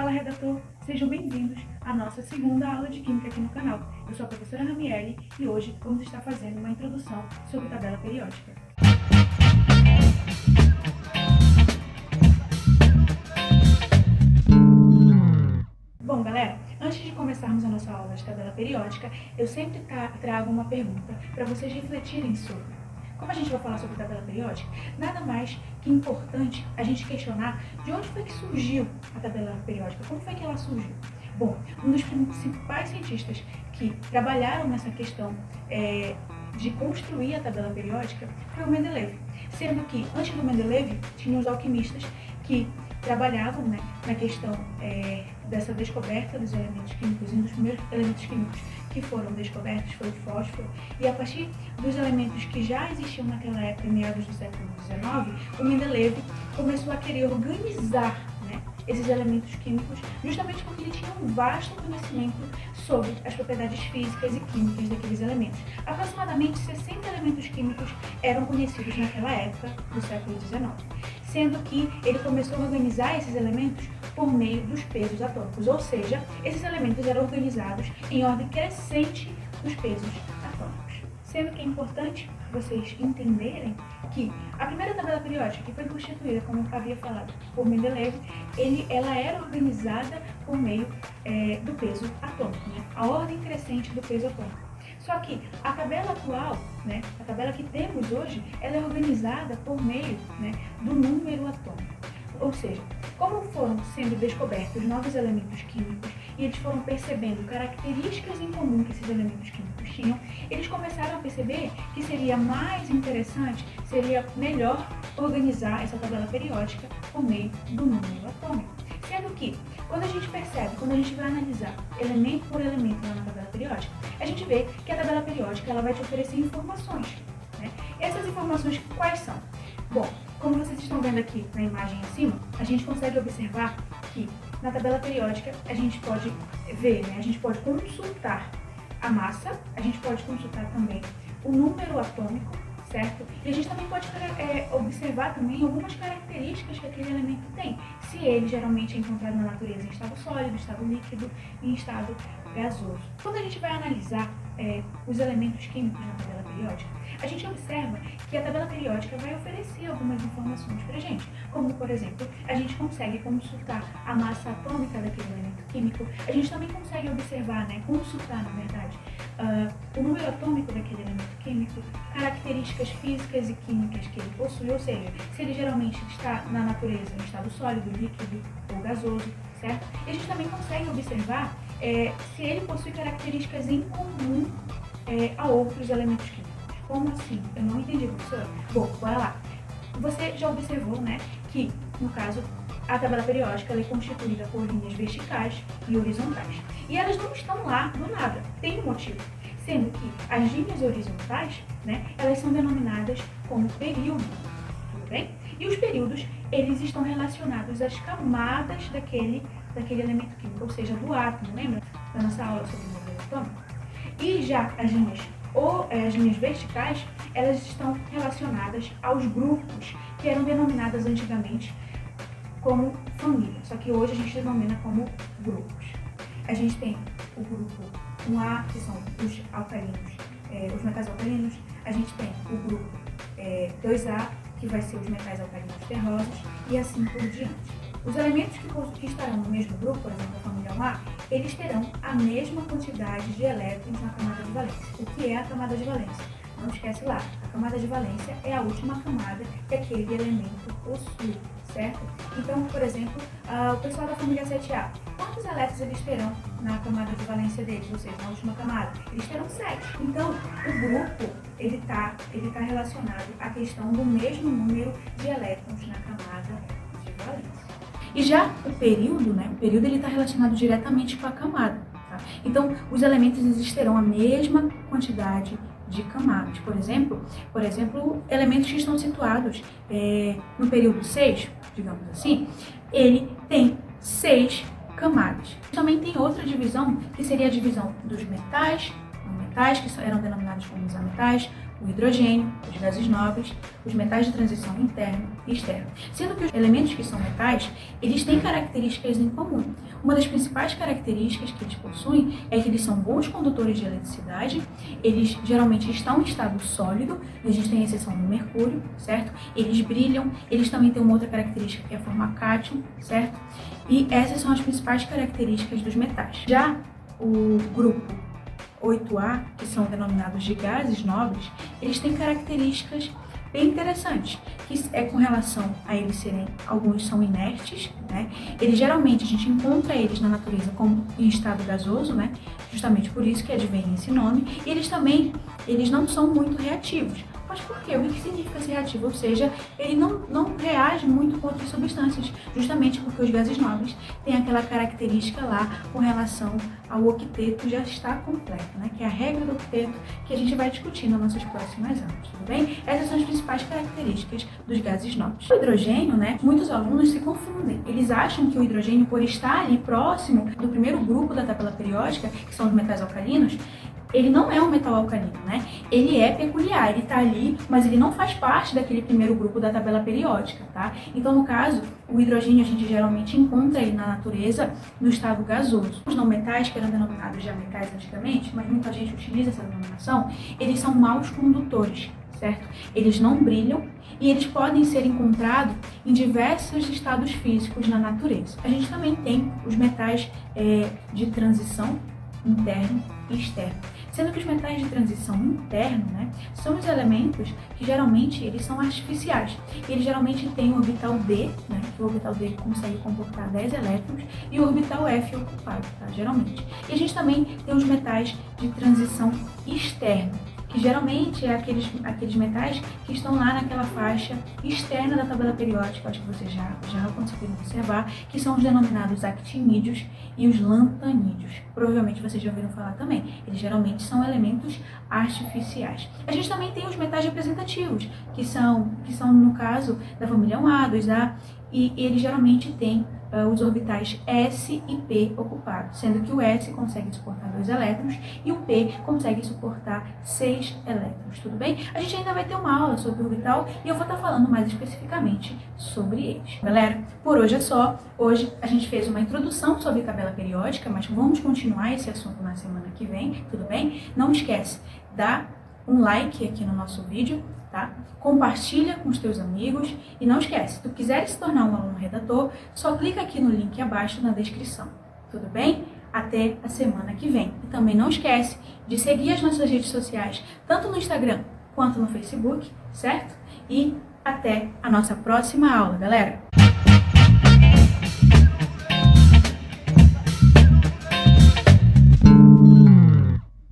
Fala, redator! Sejam bem-vindos à nossa segunda aula de Química aqui no canal. Eu sou a professora Ramiele e hoje vamos estar fazendo uma introdução sobre tabela periódica. Bom, galera, antes de começarmos a nossa aula de tabela periódica, eu sempre trago uma pergunta para vocês refletirem sobre. Como a gente vai falar sobre tabela periódica, nada mais que importante a gente questionar de onde foi que surgiu a tabela periódica, como foi que ela surgiu. Bom, um dos principais cientistas que trabalharam nessa questão de construir a tabela periódica foi o Mendeleev, sendo que antes do Mendeleev tinha os alquimistas que trabalhavam na questão dessa descoberta dos elementos químicos, e um dos primeiros elementos químicos que foram descobertos foi o fósforo, e a partir dos elementos que já existiam naquela época, em meados do século XIX, o Mendeleev começou a querer organizar esses elementos químicos, justamente porque ele tinha um vasto conhecimento sobre as propriedades físicas e químicas daqueles elementos. Aproximadamente 60 elementos químicos eram conhecidos naquela época do século XIX, sendo que ele começou a organizar esses elementos por meio dos pesos atômicos, ou seja, esses elementos eram organizados em ordem crescente dos pesos atômicos. Sendo que é importante vocês entenderem que a primeira tabela periódica, que foi constituída, como eu havia falado, por Mendeleev, ela era organizada por meio do peso atômico, a ordem crescente do peso atômico. Só que a tabela atual, a tabela que temos hoje, ela é organizada por meio do número atômico. Ou seja, como foram sendo descobertos novos elementos químicos e eles foram percebendo características em comum que esses elementos químicos tinham, eles começaram a perceber que seria mais interessante, seria melhor organizar essa tabela periódica por meio do número atômico. Sendo que, quando a gente percebe, quando a gente vai analisar elemento por elemento lá na tabela periódica, a gente vê que a tabela periódica ela vai te oferecer informações. Essas informações quais são? Bom, como vocês estão vendo aqui na imagem acima, a gente consegue observar que na tabela periódica a gente pode ver, a gente pode consultar a massa, a gente pode consultar também o número atômico, certo? E a gente também pode observar também algumas características que aquele elemento tem, se ele geralmente é encontrado na natureza em estado sólido, estado líquido e em estado gasoso. Quando a gente vai analisar os elementos químicos na tabela periódica, a gente observa que a tabela periódica vai oferecer algumas informações para a gente, como, por exemplo, a gente consegue consultar a massa atômica daquele elemento químico, a gente também consegue observar, consultar, na verdade, o número atômico daquele elemento químico, características físicas e químicas que ele possui, ou seja, se ele geralmente está na natureza em estado sólido, líquido ou gasoso, certo? E a gente também consegue observar se ele possui características em comum a outros elementos químicos. Como assim? Eu não entendi, professora. Bom, bora lá. Você já observou, que, no caso, a tabela periódica é constituída por linhas verticais e horizontais. E elas não estão lá do nada, tem um motivo. Sendo que as linhas horizontais, elas são denominadas como período, tudo bem? E os períodos, eles estão relacionados às camadas daquele elemento químico, ou seja, do átomo, lembra da nossa aula sobre o modelo atômico? E já as linhas verticais, elas estão relacionadas aos grupos que eram denominadas antigamente como família, só que hoje a gente denomina como grupos. A gente tem o grupo 1A, que são os alcalinos, os metais alcalinos. A gente tem o grupo 2A, que vai ser os metais alcalinos terrosos, e assim por diante. Os elementos que estarão no mesmo grupo, por exemplo, a família 1A, eles terão a mesma quantidade de elétrons na camada de valência. O que é a camada de valência? Não esquece lá, a camada de valência é a última camada que aquele elemento possui, certo? Então, por exemplo, o pessoal da família 7A, quantos elétrons eles terão na camada de valência deles, ou seja, na última camada? Eles terão 7. Então, o grupo, ele tá relacionado à questão do mesmo número de elétrons na camada de valência. E já o período, o período ele está relacionado diretamente com a camada. Tá? Então, os elementos eles terão a mesma quantidade de camadas. Por exemplo, elementos que estão situados no período 6, digamos assim, ele tem 6 camadas. Também tem outra divisão, que seria a divisão dos metais, que eram denominados como metais, o hidrogênio, os gases nobres, os metais de transição interno e externo. Sendo que os elementos que são metais, eles têm características em comum. Uma das principais características que eles possuem é que eles são bons condutores de eletricidade, eles geralmente estão em estado sólido, e a gente tem exceção do mercúrio, certo? Eles brilham, eles também têm uma outra característica que é formar cátion, certo? E essas são as principais características dos metais. Já o grupo 8A, que são denominados de gases nobres, eles têm características bem interessantes, que é com relação a eles serem, alguns são inertes, né? Eles geralmente, a gente encontra eles na natureza como em estado gasoso, né? Justamente por isso que advém esse nome, e eles não são muito reativos. Mas por quê? O que significa ser reativo? Ou seja, ele não reage muito com outras substâncias, justamente porque os gases nobres têm aquela característica lá com relação ao octeto já está completo, né? Que é a regra do octeto que a gente vai discutir nas nossas próximas aulas, tudo bem? Essas são as principais características dos gases nobres. O hidrogênio, né? Muitos alunos se confundem. Eles acham que o hidrogênio, por estar ali próximo do primeiro grupo da tabela periódica, que são os metais alcalinos, ele não é um metal alcalino, né? Ele é peculiar, ele tá ali, mas ele não faz parte daquele primeiro grupo da tabela periódica, tá? Então, no caso, o hidrogênio a gente geralmente encontra ele na natureza no estado gasoso. Os não metais, que eram denominados já metais antigamente, mas muita gente utiliza essa denominação, eles são maus condutores, certo? Eles não brilham e eles podem ser encontrados em diversos estados físicos na natureza. A gente também tem os metais de transição interno e externo. Sendo que os metais de transição interno, né, são os elementos que geralmente eles são artificiais. Eles geralmente têm o orbital D, né, que o orbital D consegue comportar 10 elétrons, e o orbital F ocupado, tá, geralmente. E a gente também tem os metais de transição externa, que geralmente é aqueles metais que estão lá naquela faixa externa da tabela periódica, acho que vocês já conseguiram observar, que são os denominados actinídeos e os lantanídeos. Provavelmente vocês já ouviram falar também. Eles geralmente são elementos artificiais. A gente também tem os metais representativos, que são no caso da família 1A, 2A, e eles geralmente têm os orbitais S e P ocupados, sendo que o S consegue suportar 2 elétrons e o P consegue suportar 6 elétrons, tudo bem? A gente ainda vai ter uma aula sobre o orbital e eu vou estar falando mais especificamente sobre eles. Galera, por hoje é só. Hoje a gente fez uma introdução sobre tabela periódica, mas vamos continuar esse assunto na semana que vem, tudo bem? Não esquece, dá um like aqui no nosso vídeo, tá? Compartilha com os teus amigos e não esquece, se tu quiser se tornar um aluno redator, só clica aqui no link abaixo na descrição, tudo bem? Até a semana que vem. E também não esquece de seguir as nossas redes sociais, tanto no Instagram quanto no Facebook, certo? E até a nossa próxima aula, galera!